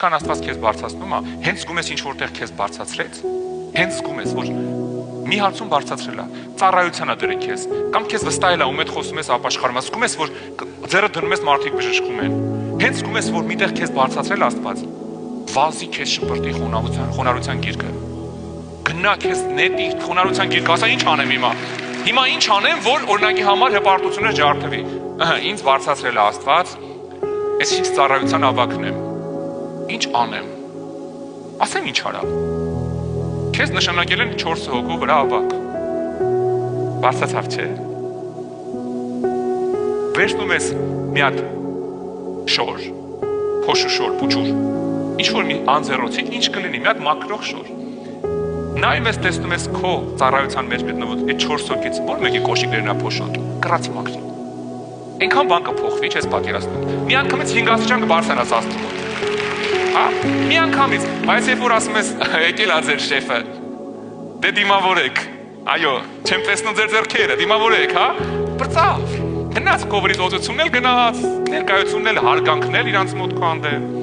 Կան Աստված քեզ բարձրացնում, հենց զգում ես ինչ որտեղ քեզ բարձրացրեց, հենց զգում ես, որ մի հարցում բարձրացրել է, ծառայության է դրել քեզ, կամ քեզ վստահել է, ում հետ խոսում ես, ապաշխարում ես, զգում ես, որ ձեռը դնում ես մարդիկ բժշկում են, հենց զգում ես, որ միտեղ քեզ բարձրացրել Աստված, վազի քեզ շպրտի խոնարհության գիրկը, գնա քեզ նետի խոնարհության գիրկը, ասա ինչ անեմ հիմա ինչ անեմ, որ օրինակի համար հպարտություններ ջարդվի, ինձ բարձրացրել է Աստված, ես ինչ ծառայության ավակն եմ, ինչ անեմ, ասեմ ինչ արա, քեզ նշանակել են 4 հոգու վրա ավակ, բարձրացավ չէ, վերցնում ես մի հատ շոր, փոշու շոր, փուչուր, ինչ որ մի անձեռոցիկ, ինչ կլինի, մի հատ մաքրող շոր, նայում ես տեսնում ես քո ծառայության մեջ գտնվող այդ 4 հոգից, որ մեկի կոշիկներն է փոշոտ, կռացի մաքրի, այնքան բան կփոխվի, չես պատկերացնում, մի անգամից 5 աստիճան կբարձրանաս Աստծու մոտ, մի անգամից, բայց երբ որ ասում ես եկել ա ձեր շեֆը, դե դիմավորեք, այո, չեմ տեսնում ձեր ձեռքերը, դիմավորեք, բրծավ, գնաց կովրից օծությունն էլ գնաց, ներկայությունն էլ հարգանքն էլ իրանց մոտ քանդել